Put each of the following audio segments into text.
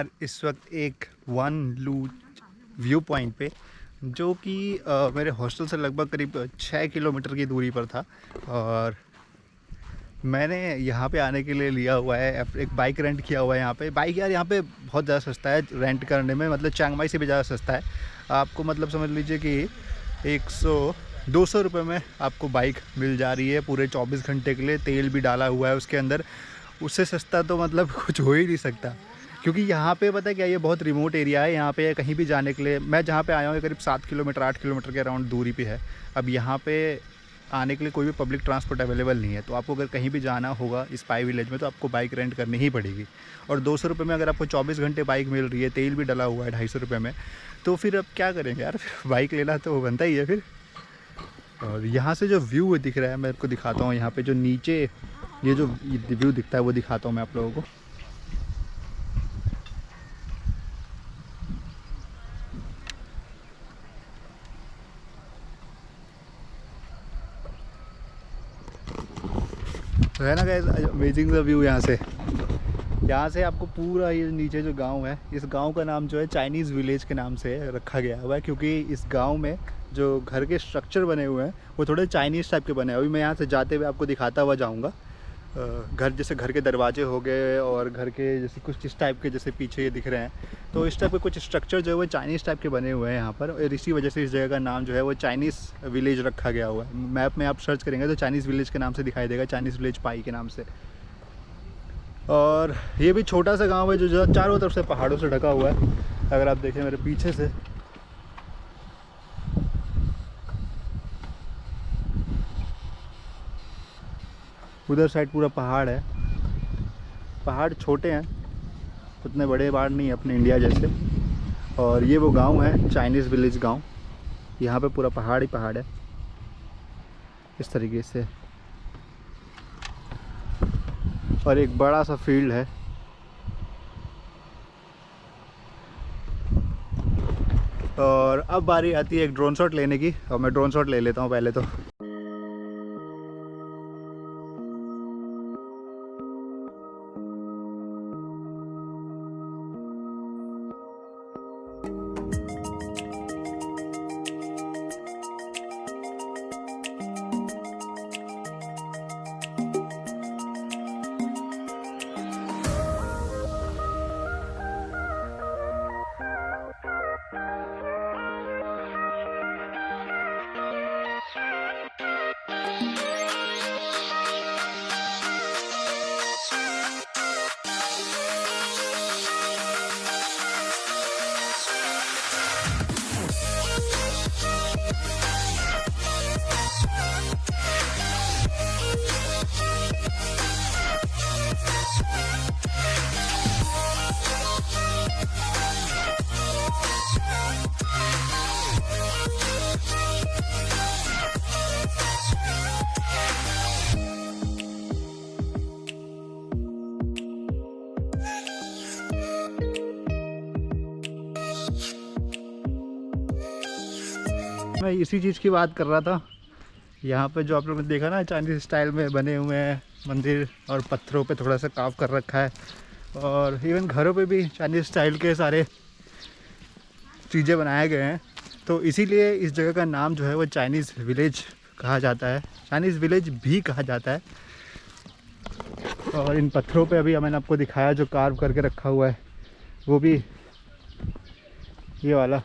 यार इस वक्त एक वन लू व्यू पॉइंट पे जो कि मेरे हॉस्टल से लगभग करीब 6 किलोमीटर की दूरी पर था। और मैंने यहाँ पे आने के लिए लिया हुआ है, एक बाइक रेंट किया हुआ है। यहाँ पे बाइक यार यहाँ पे बहुत ज़्यादा सस्ता है रेंट करने में, मतलब चिंग माई से भी ज़्यादा सस्ता है। आपको मतलब समझ लीजिए कि 100-200 रुपये में आपको बाइक मिल जा रही है पूरे 24 घंटे के लिए। तेल भी डाला हुआ है उसके अंदर। उससे सस्ता तो मतलब कुछ हो ही नहीं सकता, क्योंकि यहाँ पे पता है क्या, ये बहुत रिमोट एरिया है। यहाँ पे कहीं भी जाने के लिए, मैं जहाँ पे आया हूँ करीब 7 किलोमीटर 8 किलोमीटर के अराउंड दूरी पे है। अब यहाँ पे आने के लिए कोई भी पब्लिक ट्रांसपोर्ट अवेलेबल नहीं है, तो आपको अगर कहीं भी जाना होगा स्पाई विलेज में तो आपको बाइक रेंट करनी ही पड़ेगी। और 200 रुपये में अगर आपको 24 घंटे बाइक मिल रही है, तेल भी डला हुआ है 250 रुपये में, तो फिर अब क्या करेंगे यार, बाइक लेना तो बनता ही है फिर। और यहाँ से जो व्यू दिख रहा है मैं आपको दिखाता हूँ। यहाँ पे जो नीचे ये जो व्यू दिखता है वो दिखाता हूँ मैं आप लोगों को। तो है ना गाइस, अमेजिंग सा व्यू यहाँ से आपको पूरा ये नीचे जो गांव है, इस गांव का नाम जो है चाइनीज़ विलेज के नाम से रखा गया हुआ है, क्योंकि इस गांव में जो घर के स्ट्रक्चर बने हुए हैं वो थोड़े चाइनीज़ टाइप के बने हैं। अभी मैं यहाँ से जाते हुए आपको दिखाता हुआ जाऊँगा। घर जैसे घर के दरवाजे हो गए और घर के जैसे कुछ इस टाइप के जैसे पीछे ये दिख रहे हैं, तो इस टाइप के कुछ स्ट्रक्चर जो है वो चाइनीज़ टाइप के बने हुए हैं यहाँ पर। और इसी वजह से इस जगह का नाम जो है वो चाइनीज़ विलेज रखा गया हुआ है। मैप में आप सर्च करेंगे तो चाइनीज़ विलेज के नाम से दिखाई देगा, चाइनीज़ विलेज पाई के नाम से। और ये भी छोटा सा गांव है जो चारों तरफ से पहाड़ों से ढका हुआ है। अगर आप देखें मेरे पीछे से, उधर साइड पूरा पहाड़ है। पहाड़ छोटे हैं, उतने बड़े पहाड़ नहीं है अपने इंडिया जैसे। और ये वो गांव है चाइनीज़ विलेज गांव। यहाँ पे पूरा पहाड़ ही पहाड़ है इस तरीके से। और एक बड़ा सा फील्ड है। और अब बारी आती है एक ड्रोन शॉट लेने की, और मैं ड्रोन शॉट ले लेता हूँ पहले तो। मैं इसी चीज़ की बात कर रहा था। यहाँ पे जो आप लोगों ने देखा ना, चाइनीज़ स्टाइल में बने हुए हैं मंदिर, और पत्थरों पे थोड़ा सा काव कर रखा है। और इवन घरों पे भी चाइनीज़ स्टाइल के सारे चीज़ें बनाए गए हैं। तो इसीलिए इस जगह का नाम जो है वो चाइनीज़ विलेज कहा जाता है, चाइनीज़ विलेज भी कहा जाता है। और इन पत्थरों पे अभी मैंने आपको दिखाया जो कार्व करके रखा हुआ है, वो भी ये वाला।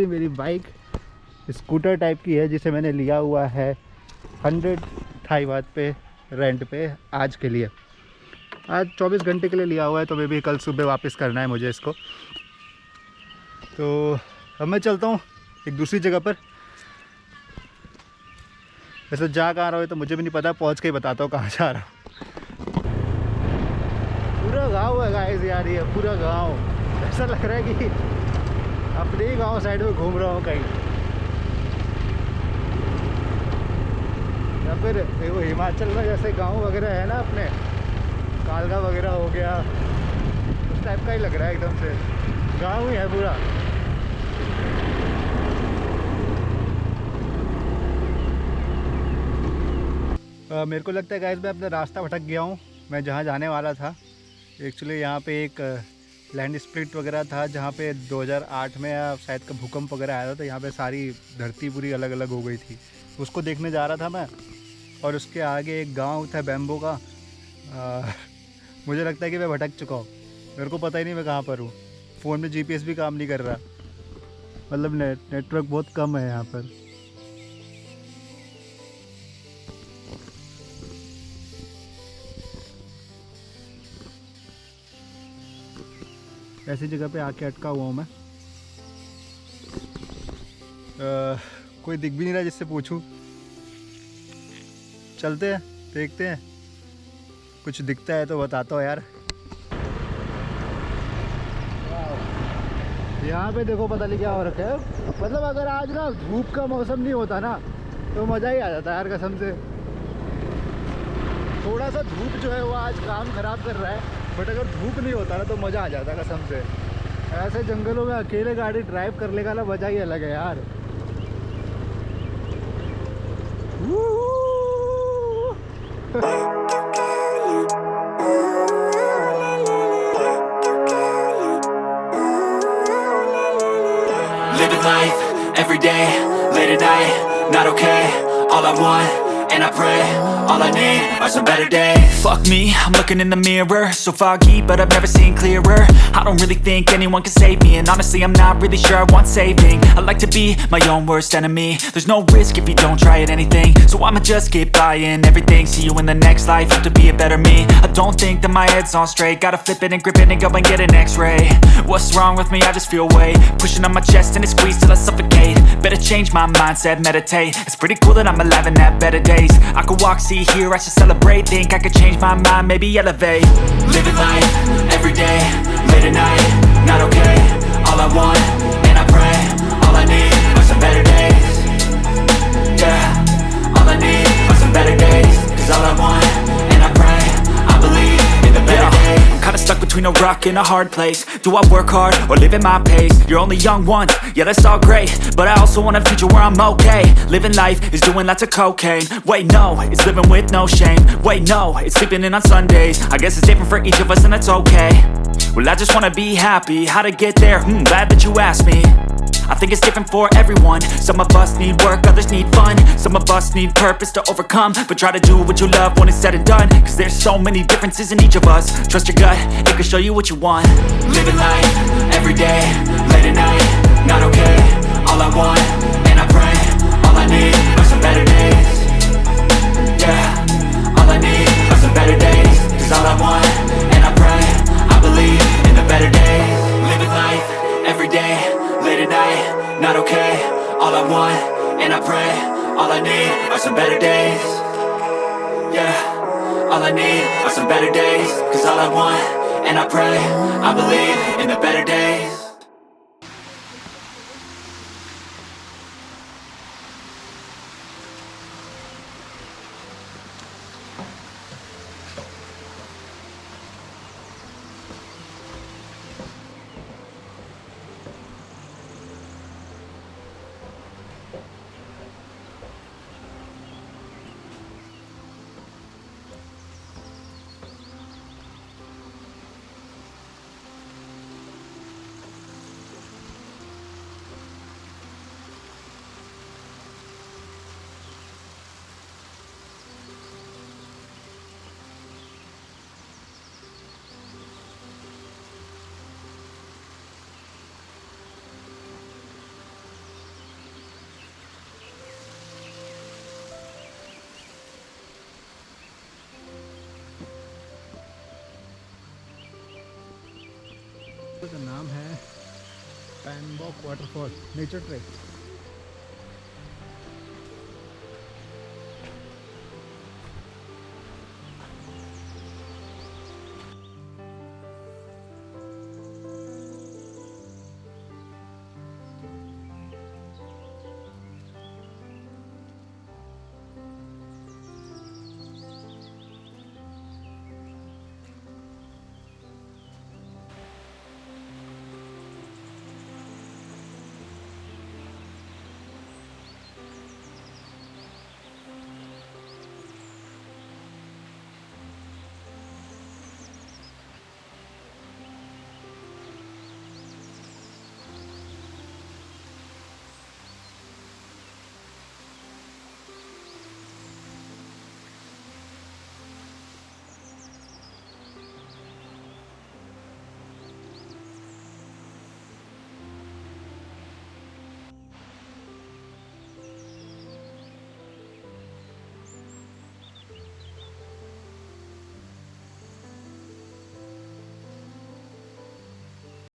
मेरी बाइक स्कूटर टाइप की है जिसे मैंने लिया हुआ है 100 थाई बात पे रेंट पे आज के लिए। आज 24 घंटे के लिए लिया हुआ है, तो मैं भी कल सुबह वापस करना है मुझे इसको। तो अब मैं चलता हूँ एक दूसरी जगह पर। वैसे जा कहाँ रहा हूँ तो मुझे भी नहीं पता, पहुँच के ही बताता हूँ कहाँ जा रहा हूँ। पूरा गाँव है गाइस यार, ये पूरा गाँव ऐसा लग रहा है कि अपने ही गाँव साइड में घूम रहा हूँ कहीं, या फिर वो हिमाचल में जैसे गाँव वगैरह है ना अपने, कालका वगैरह हो गया, उस टाइप का ही लग रहा है एकदम से। गाँव ही है पूरा। मेरे को लगता है गाइस मैं अपना रास्ता भटक गया हूँ। मैं जहाँ जाने वाला था एक्चुअली यहाँ पे एक लैंड स्प्लिट वगैरह था, जहाँ पे 2008 में या शायद का भूकंप वगैरह आया था, तो यहाँ पे सारी धरती पूरी अलग अलग हो गई थी। उसको देखने जा रहा था मैं, और उसके आगे एक गांव था बैम्बो का। मुझे लगता है कि मैं भटक चुका हूँ, मेरे को पता ही नहीं मैं कहाँ पर हूँ। फ़ोन में जीपीएस भी काम नहीं कर रहा, मतलब नेटवर्क बहुत कम है यहाँ पर। ऐसी जगह पे आके अटका हुआ हूँ मैं। कोई दिख भी नहीं रहा जिससे पूछूं। चलते हैं, देखते हैं, कुछ दिखता है तो बताता हूँ यार। यहाँ पे देखो पता नहीं क्या हो रखा है। मतलब अगर आज ना धूप का मौसम नहीं होता ना तो मज़ा ही आ जाता है यार कसम से। थोड़ा सा धूप जो है वो आज काम ख़राब कर रहा है, बट अगर धूप नहीं होता ना तो मज़ा आ जाता कसम से। ऐसे जंगलों में अकेले गाड़ी ड्राइव करने का ना मज़ा ही अलग है यार। Living life, every day, late at night, not okay. All I want, and I pray, all I need are some better days. Fuck me, I'm looking in the mirror, so foggy, but I've never seen clearer. I don't really think anyone can save me, and honestly I'm not really sure I want saving. I like to be my own worst enemy. There's no risk if you don't try at anything, so I'ma just keep buying everything. See you in the next life, have to be a better me. I don't think that my head's on straight, gotta flip it and grip it and go and get an x-ray. What's wrong with me? I just feel weight pushing on my chest and it squeezes till I suffocate. Better change my mindset, meditate. It's pretty cool that I'm alive and have better days. I could walk, see, hear, I should celebrate. Think I could change my mind, maybe elevate. Living life, every day, late at night, not okay. All I want, and I pray, all I need are some better days. Yeah, all I need are some better days. Cause all I want, and I pray, I believe in the better days. I'm kinda stuck between a rock and a hard place. Do I work hard or live at my pace? You're only young once, yeah that's all great, but I also want a future where I'm okay. Living life is doing lots of cocaine. Wait no, it's living with no shame. Wait no, it's sleeping in on Sundays. I guess it's different for each of us and that's okay. Well I just wanna be happy, how to get there? Glad that you asked me. I think it's different for everyone. Some of us need work, others need fun. Some of us need purpose to overcome. But try to do what you love when it's said and done. Cause there's so many differences in each of us. Trust your gut, it can show you what you want. Living life, every day, late at night, not okay. All I want, and I pray, all I need are some better days. Yeah, all I need are some better days. Cause all I want, and I pray, I believe in the better days. Living life, every day, late at night, not okay. All I want, and I pray, all I need are some better days. Yeah, all I need are some better days. Cause all I want, and I pray, I believe in the better days. का नाम है पैनबॉक waterfall nature track.